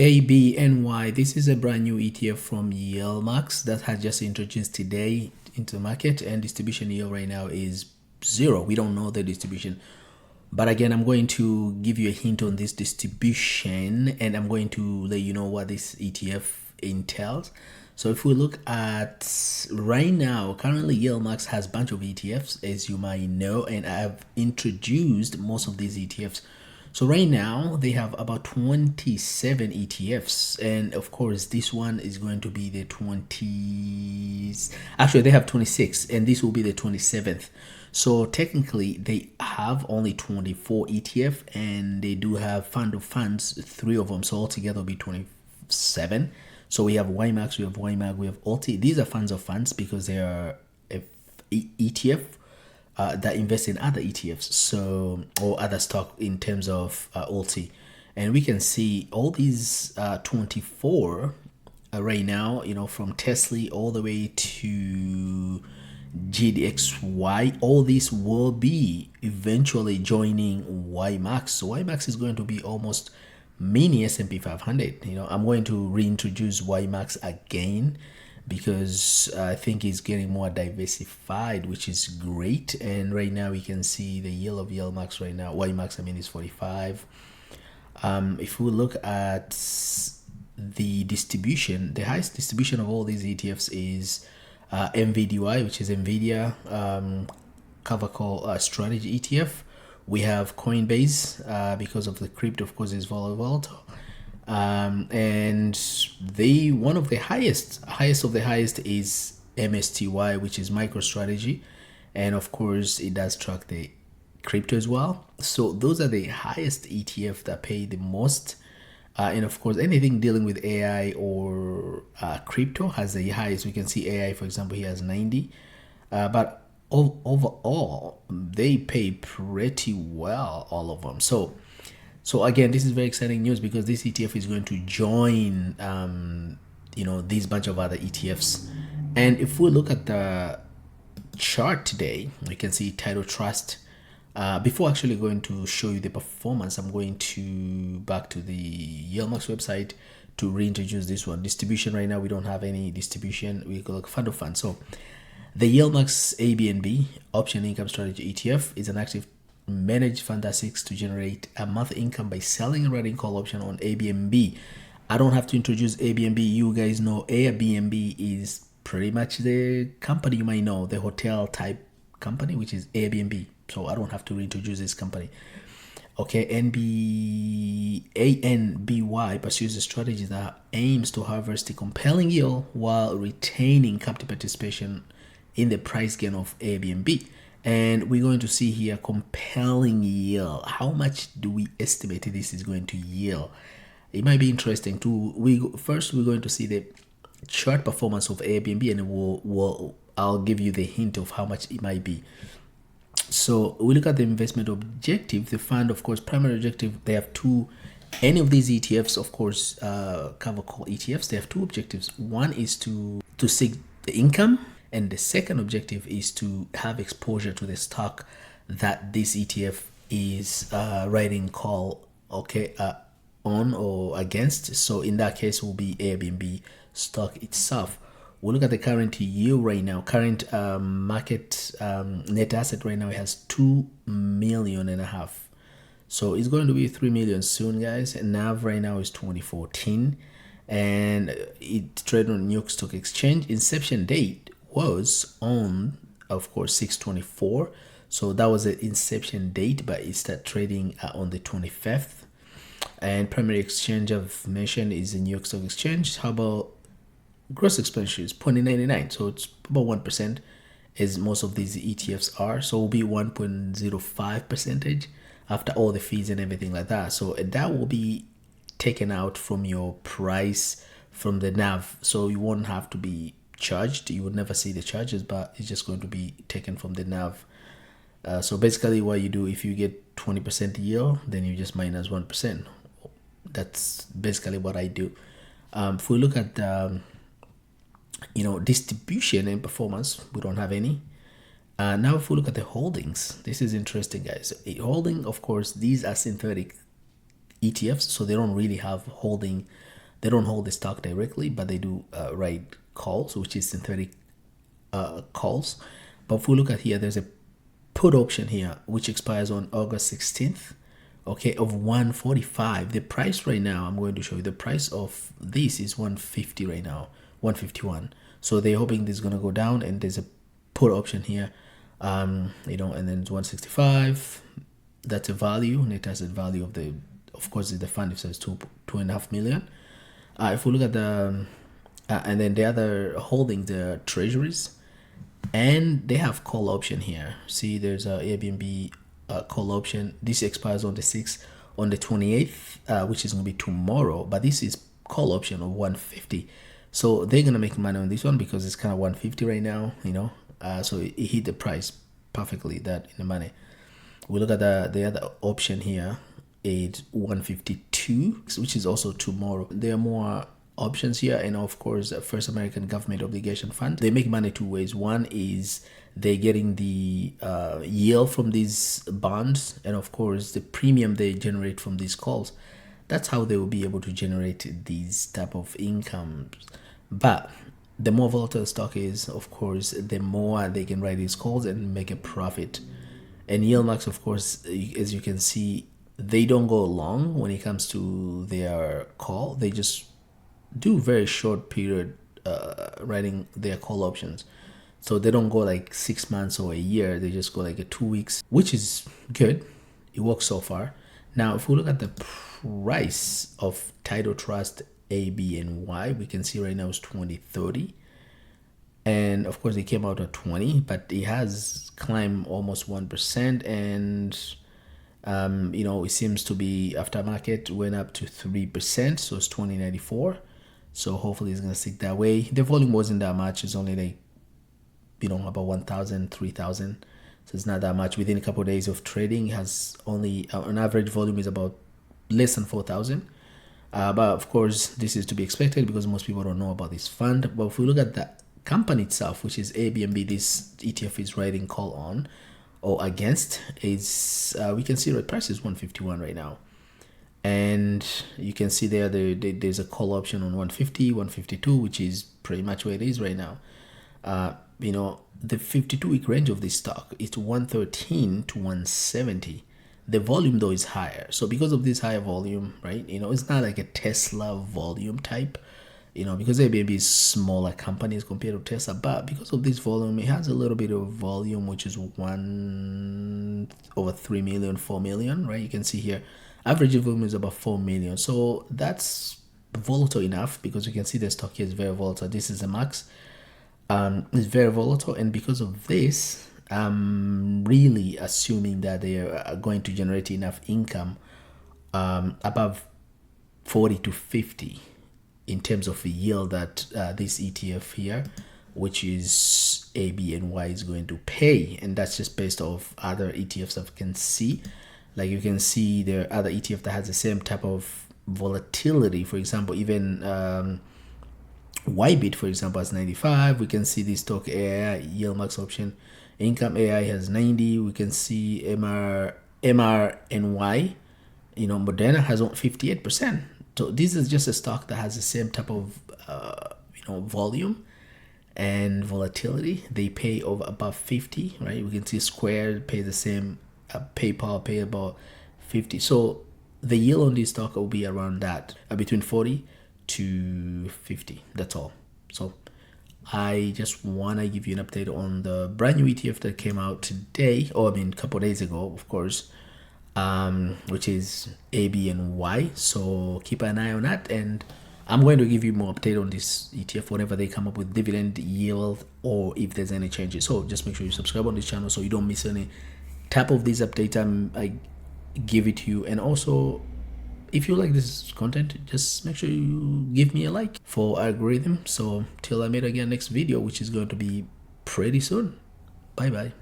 ABNY. This is a brand new ETF from YieldMax that has just introduced today into the market, and distribution yield right now is 0. We don't know the distribution, but again, I'm going to give you a hint on this distribution, and I'm going to let you know what this ETF entails. So if we look at right now, currently YieldMax has a bunch of ETFs, as you might know, and I've introduced most of these ETFs. So right now they have about 27 ETFs, and of course this one is going to be the 20s. Actually, they have 26, and this will be the 27th. So technically they have only 24 ETF, and they do have fund of funds, 3 of them. So altogether will be 27. So we have YMax, we have YMax, we have Ulti. These are funds of funds because they are a ETF that invest in other ETFs, so or other stock in terms of Ulti. And we can see all these 24 right now, you know, from Tesla all the way to GDXY. All these will be eventually joining YMax. So YMax is going to be almost mini S&P 500. You know, I'm going to reintroduce YMax again because I think it's getting more diversified, which is great. And right now we can see the yield of YieldMax right now, YMax I mean, is 45. If we look at the distribution, the highest distribution of all these ETFs is MVDY, which is Nvidia cover call strategy ETF. We have Coinbase because of the crypto, of course, is volatile. And they one of the highest of the highest is MSTY, which is MicroStrategy, and of course it does track the crypto as well. So those are the highest ETF that pay the most, and of course anything dealing with AI or crypto has the highest. We can see AI, for example, he has 90, but overall they pay pretty well, all of them. So again, this is very exciting news because this ETF is going to join, you know, these bunch of other ETFs. And if we look at the chart today, we can see Title Trust. Before actually going to show you the performance, I'm going to back to the YieldMax website to reintroduce this one. Distribution right now, we don't have any distribution. We go like fund of funds. So the YieldMax ABNY Option Income Strategy ETF is an active managed fund that seeks to generate a monthly income by selling and writing call option on Airbnb. I don't have to introduce Airbnb. You guys know Airbnb is pretty much the company you might know, the hotel type company, which is Airbnb. So I don't have to reintroduce this company. Okay, ANBY pursues a strategy that aims to harvest a compelling yield while retaining capital participation in the price gain of Airbnb. And we're going to see here compelling yield. How much do we estimate this is going to yield? It might be interesting too. First we're going to see the chart performance of Airbnb, and I'll give you the hint of how much it might be. So we look at the investment objective. The fund, of course, primary objective, they have two. Any of these ETFs, of course, cover call ETFs, they have two objectives. One is to seek the income, and the second objective is to have exposure to the stock that this ETF is writing call, okay, on or against. So in that case, will be Airbnb stock itself. We'll look at the current yield right now. Current market net asset right now, it has 2.5 million. So it's going to be 3 million soon, guys. And NAV right now is 2014, and it traded on New York Stock Exchange. Inception date was on, of course, 6/24. So that was the inception date, but it started trading on the 25th. And primary exchange I've mentioned is the New York Stock Exchange. How about gross expenditure? Is 0.99, so it's about 1%, as most of these ETFs are. So it will be 1.05% after all the fees and everything like that. So that will be taken out from your price, from the NAV. So you won't have to be charged. You would never see the charges, but it's just going to be taken from the NAV. So basically what you do, if you get 20% yield, then you just minus 1%. That's basically what I do. If we look at you know, distribution and performance, we don't have any. Now if we look at the holdings, this is interesting, guys. Holding, of course, these are synthetic ETFs, so they don't really have holding They don't hold the stock directly, but they do write calls, which is synthetic calls. But if we look at here, there's a put option here which expires on August 16th, okay, of 145. The price right now, I'm going to show you the price of this is 150 right now, 151. So they're hoping this is going to go down, and there's a put option here, you know, and then it's 165. That's a value, net asset value of the, of course, the fund. It says 2.5 million. If we look at the and then the other holding, the treasuries, and they have call option here. See, there's a Airbnb call option. This expires on the 6th, on the 28th, which is gonna be tomorrow. But this is call option of 150. So they're gonna make money on this one because it's kind of 150 right now, you know. So it hit the price perfectly, that in the money. We look at the other option here, it's 152, which is also tomorrow. There are more options here, and of course, First American Government Obligation Fund. They make money two ways. One is they're getting the yield from these bonds, and of course, the premium they generate from these calls. That's how they will be able to generate these type of incomes. But the more volatile stock is, of course, the more they can write these calls and make a profit. And YieldMax, of course, as you can see, they don't go long when it comes to their call. They just do very short period writing their call options. So they don't go like 6 months or a year. They just go like 2 weeks, which is good. It works so far. Now, if we look at the price of Title Trust ABNY, we can see right now it's 2030. And of course, it came out at 20, but it has climbed almost 1%. And you know, it seems to be aftermarket went up to 3%, so it's 2094. So hopefully it's gonna stick that way. The volume wasn't that much. It's only like, you know, about 1,000, 3,000. So it's not that much. Within a couple of days of trading, it has only an average volume is about less than 4,000. But of course, this is to be expected because most people don't know about this fund. But if we look at the company itself, which is ABNB, this ETF is writing call on or against, is we can see the price is 151 right now. And you can see there there's a call option on 150, 152, which is pretty much where it is right now. You know, the 52-week range of this stock is 113 to 170. The volume though is higher. So because of this higher volume, right, you know, it's not like a Tesla volume type, you know, because ABNB is smaller companies compared to Tesla, but because of this volume, it has a little bit of volume, which is 1 over 3 million, 4 million, right? You can see here, average volume is about 4 million. So that's volatile enough because you can see the stock here is very volatile. This is a max. It's very volatile, and because of this, I'm really assuming that they are going to generate enough income above 40 to 50 in terms of the yield that this ETF here, which is ABNY, is going to pay. And that's just based off other ETFs that we can see. Like you can see there are other ETF that has the same type of volatility. For example, even YBIT, for example, has 95. We can see this stock AI, YieldMax option. Income AI has 90. We can see MRNY, you know, Moderna has 58%. So this is just a stock that has the same type of you know, volume and volatility. They pay over above 50, right? We can see Square pay the same, PayPal pay about 50. So the yield on this stock will be around that, between 40 to 50. That's all. So I just want to give you an update on the brand new ETF that came out today, or I mean a couple of days ago, of course, which is ABNY. So keep an eye on that, and I'm going to give you more update on this ETF whenever they come up with dividend yield or if there's any changes. So just make sure you subscribe on this channel so you don't miss any type of these updates I give it to you. And also, if you like this content, just make sure you give me a like for algorithm. So till I meet again next video, which is going to be pretty soon. Bye bye.